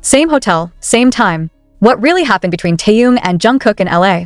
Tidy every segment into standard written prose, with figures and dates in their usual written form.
Same hotel, same time. What really happened between Taehyung and Jungkook in LA?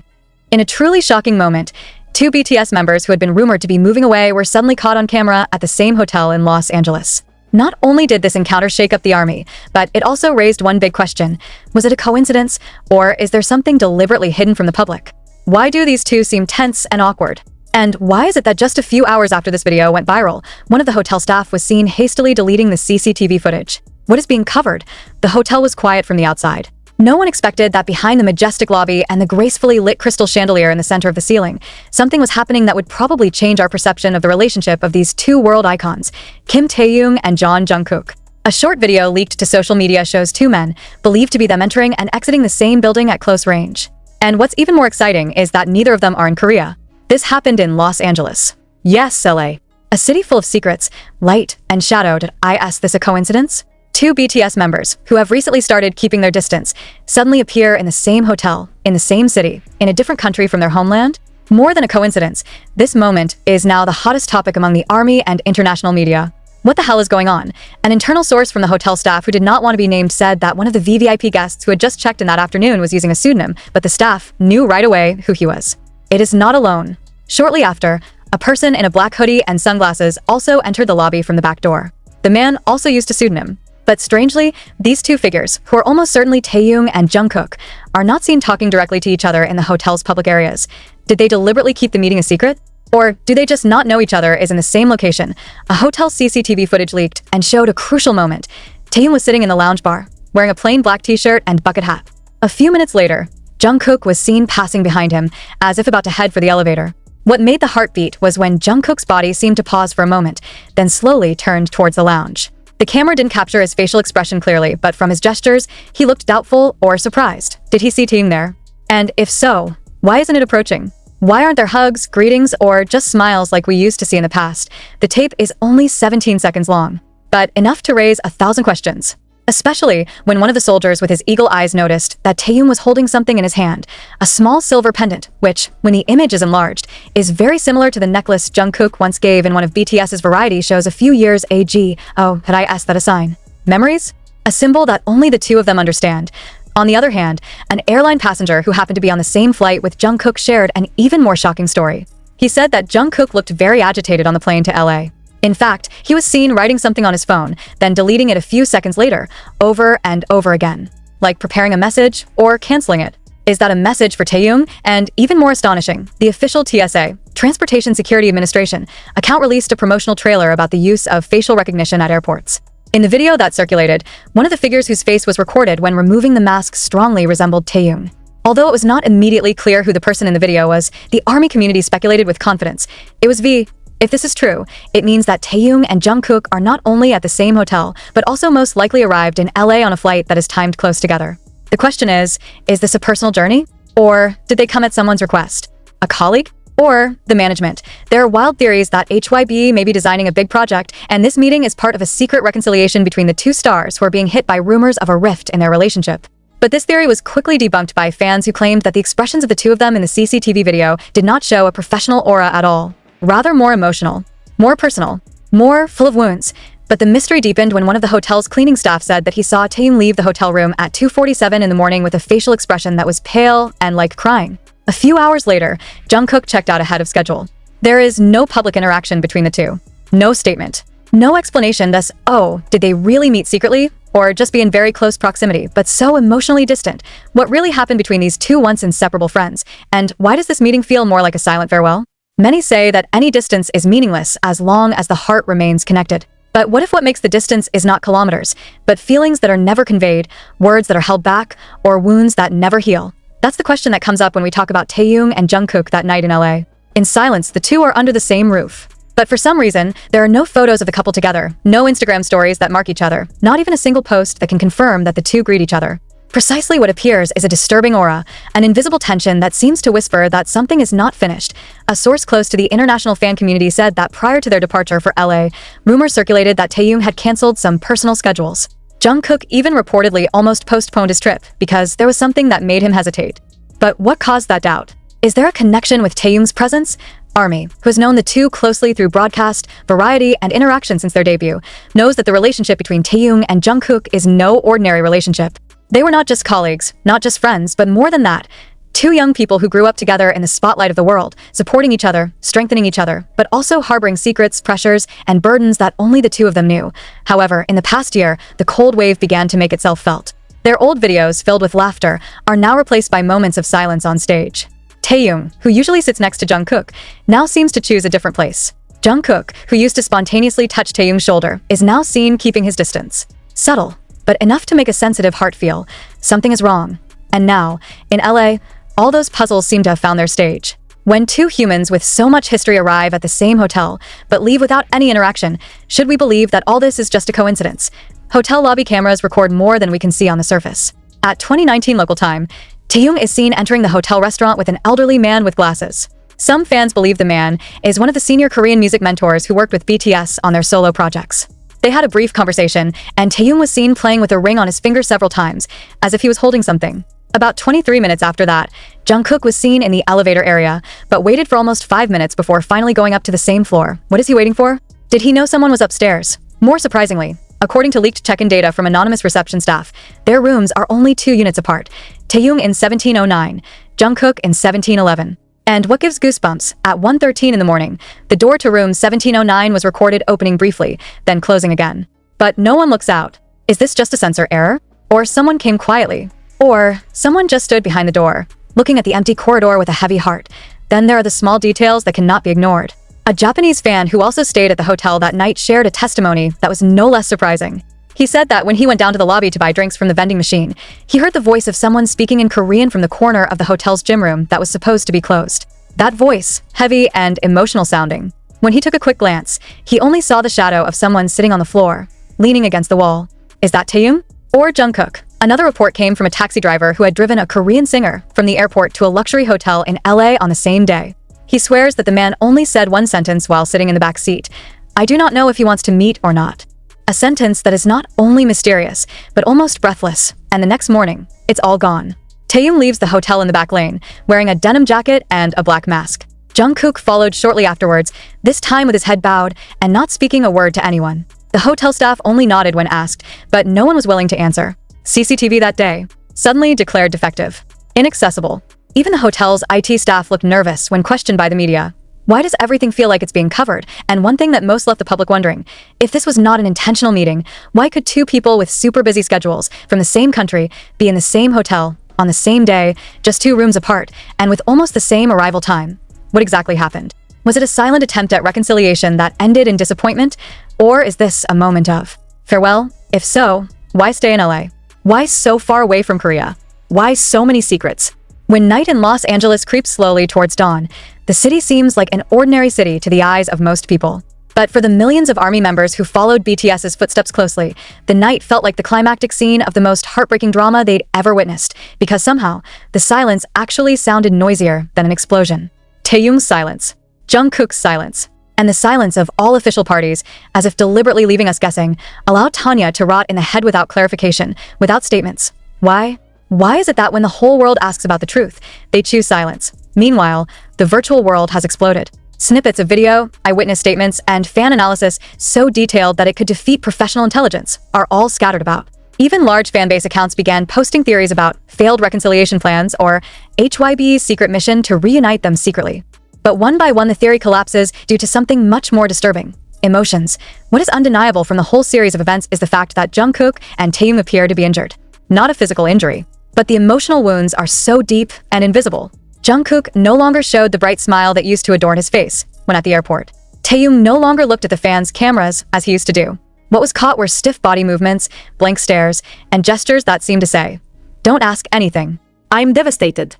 In a truly shocking moment, two BTS members who had been rumored to be moving away were suddenly caught on camera at the same hotel in Los Angeles. Not only did this encounter shake up the army, but it also raised one big question. Was it a coincidence, or is there something deliberately hidden from the public? Why do these two seem tense and awkward? And why is it that just a few hours after this video went viral, one of the hotel staff was seen hastily deleting the CCTV footage? What is being covered? The hotel was quiet from the outside. No one expected that behind the majestic lobby and the gracefully lit crystal chandelier in the center of the ceiling, something was happening that would probably change our perception of the relationship of these two world icons, Kim Taehyung and John Jungkook. A short video leaked to social media shows two men, believed to be them entering and exiting the same building at close range. And what's even more exciting is that neither of them are in Korea. This happened in Los Angeles. Yes, LA. A city full of secrets, light, and shadow. Did I ask this a coincidence? Two BTS members, who have recently started keeping their distance, suddenly appear in the same hotel, in the same city, in a different country from their homeland? More than a coincidence, this moment is now the hottest topic among the army and international media. What the hell is going on? An internal source from the hotel staff who did not want to be named said that one of the VVIP guests who had just checked in that afternoon was using a pseudonym, but the staff knew right away who he was. It is not alone. Shortly after, a person in a black hoodie and sunglasses also entered the lobby from the back door. The man also used a pseudonym. But strangely, these two figures, who are almost certainly Taehyung and Jungkook, are not seen talking directly to each other in the hotel's public areas. Did they deliberately keep the meeting a secret? Or do they just not know each other is in the same location? A hotel CCTV footage leaked and showed a crucial moment. Taehyung was sitting in the lounge bar, wearing a plain black t-shirt and bucket hat. A few minutes later, Jungkook was seen passing behind him, as if about to head for the elevator. What made the heart beat was when Jungkook's body seemed to pause for a moment, then slowly turned towards the lounge. The camera didn't capture his facial expression clearly, but from his gestures, he looked doubtful or surprised. Did he see Taehyung there? And if so, why isn't it approaching? Why aren't there hugs, greetings, or just smiles like we used to see in the past? The tape is only 17 seconds long, but enough to raise 1,000 questions. Especially when one of the soldiers with his eagle eyes noticed that Taehyung was holding something in his hand, a small silver pendant, which, when the image is enlarged, is very similar to the necklace Jungkook once gave in one of BTS's variety shows a few years AG. Oh, had I asked that a sign? Memories? A symbol that only the two of them understand. On the other hand, an airline passenger who happened to be on the same flight with Jungkook shared an even more shocking story. He said that Jungkook looked very agitated on the plane to LA. In fact, he was seen writing something on his phone, then deleting it a few seconds later, over and over again, like preparing a message or canceling it. Is that a message for Taehyung? And even more astonishing, the official TSA, Transportation Security Administration, account released a promotional trailer about the use of facial recognition at airports. In the video that circulated, one of the figures whose face was recorded when removing the mask strongly resembled Taehyung. Although it was not immediately clear who the person in the video was, the army community speculated with confidence. It was V. If this is true, it means that Taehyung and Jungkook are not only at the same hotel, but also most likely arrived in LA on a flight that is timed close together. The question is this a personal journey? Or did they come at someone's request? A colleague? Or the management? There are wild theories that HYB may be designing a big project, and this meeting is part of a secret reconciliation between the two stars who are being hit by rumors of a rift in their relationship. But this theory was quickly debunked by fans who claimed that the expressions of the two of them in the CCTV video did not show a professional aura at all. Rather more emotional, more personal, more full of wounds. But the mystery deepened when one of the hotel's cleaning staff said that he saw Taehyung leave the hotel room at 2:47 in the morning with a facial expression that was pale and like crying. A few hours later, Jungkook checked out ahead of schedule. There is no public interaction between the two. No statement. No explanation thus, oh, did they really meet secretly? Or just be in very close proximity, but so emotionally distant? What really happened between these two once inseparable friends? And why does this meeting feel more like a silent farewell? Many say that any distance is meaningless as long as the heart remains connected. But what if what makes the distance is not kilometers, but feelings that are never conveyed, words that are held back, or wounds that never heal? That's the question that comes up when we talk about Taehyung and Jungkook that night in LA. In silence, the two are under the same roof. But for some reason, there are no photos of the couple together, no Instagram stories that mark each other, not even a single post that can confirm that the two greet each other. Precisely what appears is a disturbing aura, an invisible tension that seems to whisper that something is not finished. A source close to the international fan community said that prior to their departure for LA, rumors circulated that Taehyung had canceled some personal schedules. Jungkook even reportedly almost postponed his trip because there was something that made him hesitate. But what caused that doubt? Is there a connection with Taehyung's presence? Army, who has known the two closely through broadcast, variety, and interaction since their debut, knows that the relationship between Taehyung and Jungkook is no ordinary relationship. They were not just colleagues, not just friends, but more than that. Two young people who grew up together in the spotlight of the world, supporting each other, strengthening each other, but also harboring secrets, pressures, and burdens that only the two of them knew. However, in the past year, the cold wave began to make itself felt. Their old videos, filled with laughter, are now replaced by moments of silence on stage. Taehyung, who usually sits next to Jungkook, now seems to choose a different place. Jungkook, who used to spontaneously touch Taehyung's shoulder, is now seen keeping his distance. Subtle, but enough to make a sensitive heart feel something is wrong. And now, in LA, all those puzzles seem to have found their stage. When two humans with so much history arrive at the same hotel, but leave without any interaction, should we believe that all this is just a coincidence? Hotel lobby cameras record more than we can see on the surface. At 2019 local time, Taehyung is seen entering the hotel restaurant with an elderly man with glasses. Some fans believe the man is one of the senior Korean music mentors who worked with BTS on their solo projects. They had a brief conversation, and Taehyung was seen playing with a ring on his finger several times, as if he was holding something. About 23 minutes after that, Jungkook was seen in the elevator area, but waited for almost 5 minutes before finally going up to the same floor. What is he waiting for? Did he know someone was upstairs? More surprisingly, according to leaked check-in data from anonymous reception staff, their rooms are only 2 units apart. Taehyung in 1709, Jungkook in 1711. And what gives goosebumps, at 1:13 in the morning, the door to room 1709 was recorded opening briefly, then closing again. But no one looks out. Is this just a sensor error? Or someone came quietly? Or someone just stood behind the door, looking at the empty corridor with a heavy heart? Then there are the small details that cannot be ignored. A Japanese fan who also stayed at the hotel that night shared a testimony that was no less surprising. He said that when he went down to the lobby to buy drinks from the vending machine, he heard the voice of someone speaking in Korean from the corner of the hotel's gym room that was supposed to be closed. That voice, heavy and emotional sounding. When he took a quick glance, he only saw the shadow of someone sitting on the floor, leaning against the wall. Is that Taehyung? Or Jungkook? Another report came from a taxi driver who had driven a Korean singer from the airport to a luxury hotel in LA on the same day. He swears that the man only said one sentence while sitting in the back seat. I do not know if he wants to meet or not. A sentence that is not only mysterious, but almost breathless, and the next morning, it's all gone. Taehyung leaves the hotel in the back lane, wearing a denim jacket and a black mask. Jungkook followed shortly afterwards, this time with his head bowed and not speaking a word to anyone. The hotel staff only nodded when asked, but no one was willing to answer. CCTV that day, suddenly declared defective. Inaccessible. Even the hotel's IT staff looked nervous when questioned by the media. Why does everything feel like it's being covered? And one thing that most left the public wondering, if this was not an intentional meeting, why could two people with super busy schedules from the same country be in the same hotel, on the same day, just 2 rooms apart, and with almost the same arrival time? What exactly happened? Was it a silent attempt at reconciliation that ended in disappointment? Or is this a moment of farewell? If so, why stay in LA? Why so far away from Korea? Why so many secrets? When night in Los Angeles creeps slowly towards dawn, the city seems like an ordinary city to the eyes of most people. But for the millions of ARMY members who followed BTS's footsteps closely, the night felt like the climactic scene of the most heartbreaking drama they'd ever witnessed, because somehow, the silence actually sounded noisier than an explosion. Taehyung's silence, Jungkook's silence, and the silence of all official parties, as if deliberately leaving us guessing, allowed Tanya to rot in the head without clarification, without statements. Why? Why is it that when the whole world asks about the truth, they choose silence? Meanwhile, the virtual world has exploded. Snippets of video, eyewitness statements, and fan analysis so detailed that it could defeat professional intelligence are all scattered about. Even large fanbase accounts began posting theories about failed reconciliation plans or HYB's secret mission to reunite them secretly. But one by one the theory collapses due to something much more disturbing. Emotions. What is undeniable from the whole series of events is the fact that Jungkook and Taehyung appear to be injured. Not a physical injury, but the emotional wounds are so deep and invisible. Jungkook no longer showed the bright smile that used to adorn his face when at the airport. Taehyung no longer looked at the fans' cameras as he used to do. What was caught were stiff body movements, blank stares, and gestures that seemed to say, "Don't ask anything. I'm devastated."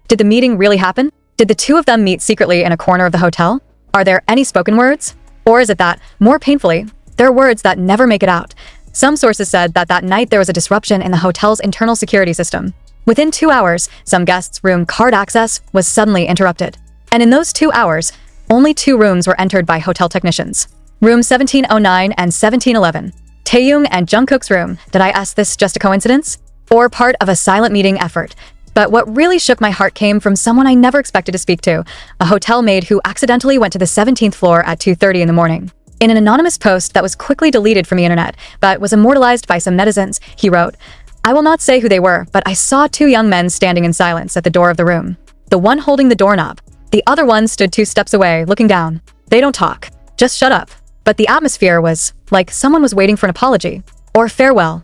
Did the meeting really happen? Did the two of them meet secretly in a corner of the hotel? Are there any spoken words? Or is it that, more painfully, there are words that never make it out? Some sources said that that night there was a disruption in the hotel's internal security system. Within 2 hours, some guests' room card access was suddenly interrupted. And in those 2 hours, only 2 rooms were entered by hotel technicians. Room 1709 and 1711. Taehyung and Jungkook's room. Did I ask this just a coincidence? Or part of a silent meeting effort? But what really shook my heart came from someone I never expected to speak to, a hotel maid who accidentally went to the 17th floor at 2:30 in the morning. In an anonymous post that was quickly deleted from the internet, but was immortalized by some netizens, he wrote, I will not say who they were, but I saw two young men standing in silence at the door of the room. The one holding the doorknob. The other one stood 2 steps away, looking down. They don't talk. Just shut up. But the atmosphere was like someone was waiting for an apology. Or farewell.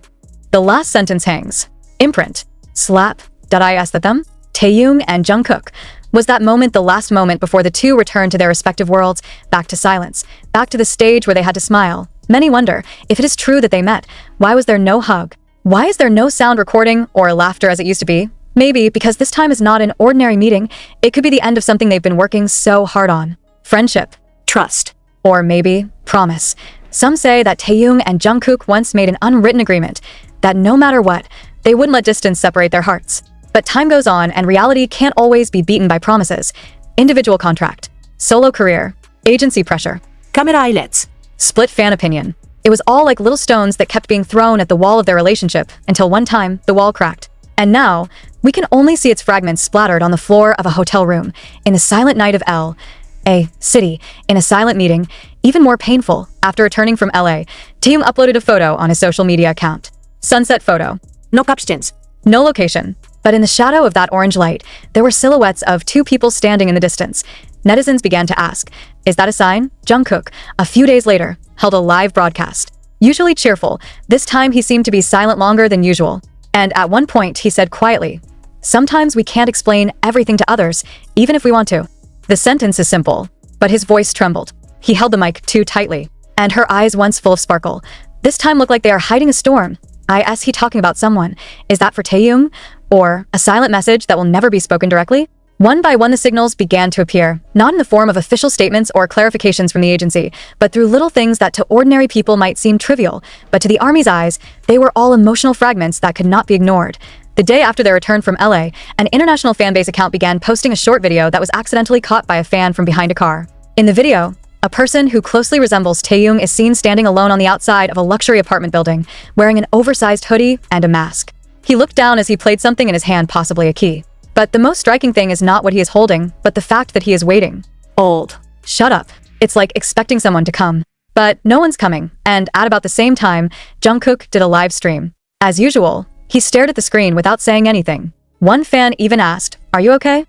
The last sentence hangs. Imprint. Slap. Did I ask them? Taehyung and Jungkook. Was that moment the last moment before the two returned to their respective worlds, back to silence, back to the stage where they had to smile? Many wonder, if it is true that they met, why was there no hug? Why is there no sound recording or laughter as it used to be? Maybe because this time is not an ordinary meeting. It could be the end of something they've been working so hard on. Friendship. Trust. Or maybe promise. Some say that Taehyung and Jungkook once made an unwritten agreement that no matter what, they wouldn't let distance separate their hearts. But time goes on and reality can't always be beaten by promises. Individual contract. Solo career. Agency pressure. Camera highlights. Split fan opinion. It was all like little stones that kept being thrown at the wall of their relationship until one time the wall cracked. And now, we can only see its fragments splattered on the floor of a hotel room in the silent night of L.A. City, in a silent meeting. Even more painful, after returning from LA, Taehyung uploaded a photo on his social media account. Sunset photo. No captions. No location. But in the shadow of that orange light, there were silhouettes of 2 people standing in the distance. Netizens began to ask, is that a sign? Jungkook, a few days later, held a live broadcast. Usually cheerful, this time he seemed to be silent longer than usual. And at one point he said quietly, sometimes we can't explain everything to others, even if we want to. The sentence is simple, but his voice trembled. He held the mic too tightly, and her eyes, once full of sparkle, this time looked like they are hiding a storm. Is he talking about someone? Is that for Taehyung? Or a silent message that will never be spoken directly? One by one the signals began to appear, not in the form of official statements or clarifications from the agency, but through little things that to ordinary people might seem trivial, but to the Army's eyes, they were all emotional fragments that could not be ignored. The day after their return from LA, an international fanbase account began posting a short video that was accidentally caught by a fan from behind a car. In the video, a person who closely resembles Taehyung is seen standing alone on the outside of a luxury apartment building, wearing an oversized hoodie and a mask. He looked down as he played something in his hand, possibly a key. But the most striking thing is not what he is holding, but the fact that he is waiting. Old. Shut up. It's like expecting someone to come. But no one's coming, and at about the same time, Jungkook did a live stream. As usual, he stared at the screen without saying anything. One fan even asked, "Are you okay?"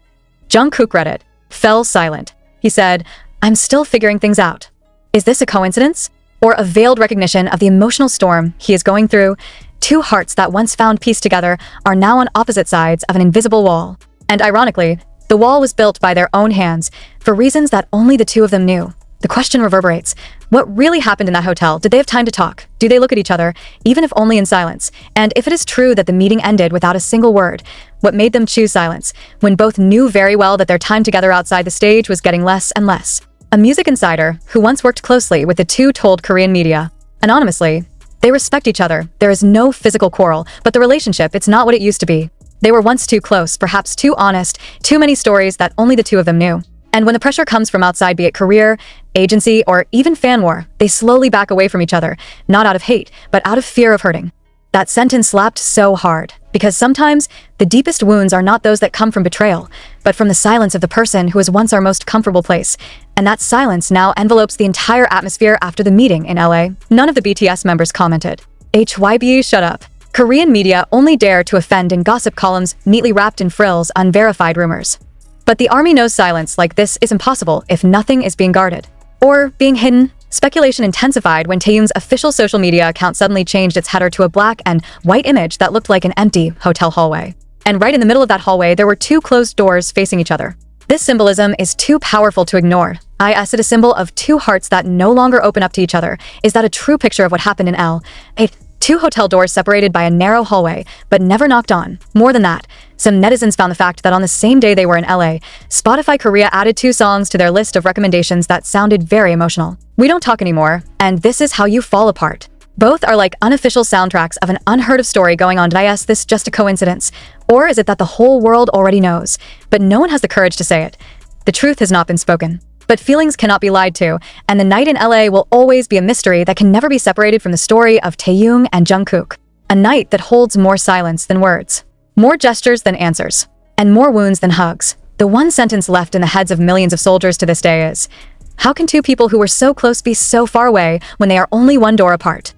Jungkook read it, fell silent. He said, "I'm still figuring things out. Is this a coincidence? Or a veiled recognition of the emotional storm he is going through? 2 hearts that once found peace together are now on opposite sides of an invisible wall." And ironically, the wall was built by their own hands, for reasons that only the 2 of them knew. The question reverberates. What really happened in that hotel? Did they have time to talk? Do they look at each other, even if only in silence? And if it is true that the meeting ended without a single word, what made them choose silence, when both knew very well that their time together outside the stage was getting less and less? A music insider, who once worked closely with the 2, told Korean media, anonymously, they respect each other, there is no physical quarrel, but the relationship, it's not what it used to be. They were once too close, perhaps too honest, too many stories that only the 2 of them knew. And when the pressure comes from outside, be it career, agency, or even fan war, they slowly back away from each other, not out of hate, but out of fear of hurting. That sentence slapped so hard, because sometimes the deepest wounds are not those that come from betrayal, but from the silence of the person who was once our most comfortable place. And that silence now envelopes the entire atmosphere after the meeting in LA. None of the BTS members commented. HYBE, shut up. Korean media only dare to offend in gossip columns neatly wrapped in frills, unverified rumors. But the Army knows silence like this is impossible if nothing is being guarded. Or being hidden. Speculation intensified when Taehyung's official social media account suddenly changed its header to a black and white image that looked like an empty hotel hallway. And right in the middle of that hallway, there were 2 closed doors facing each other. This symbolism is too powerful to ignore. Is it a symbol of 2 hearts that no longer open up to each other? Is that a true picture of what happened in L.A.? 2 hotel doors separated by a narrow hallway, but never knocked on. More than that, some netizens found the fact that on the same day they were in LA, Spotify Korea added 2 songs to their list of recommendations that sounded very emotional. We Don't Talk Anymore, and This Is How You Fall Apart. Both are like unofficial soundtracks of an unheard of story going on. Is this just a coincidence? Or is it that the whole world already knows, but no one has the courage to say it? The truth has not been spoken. But feelings cannot be lied to, and the night in LA will always be a mystery that can never be separated from the story of Taehyung and Jungkook. A night that holds more silence than words, more gestures than answers, and more wounds than hugs. The one sentence left in the heads of millions of soldiers to this day is, how can 2 people who were so close be so far away when they are only 1 door apart?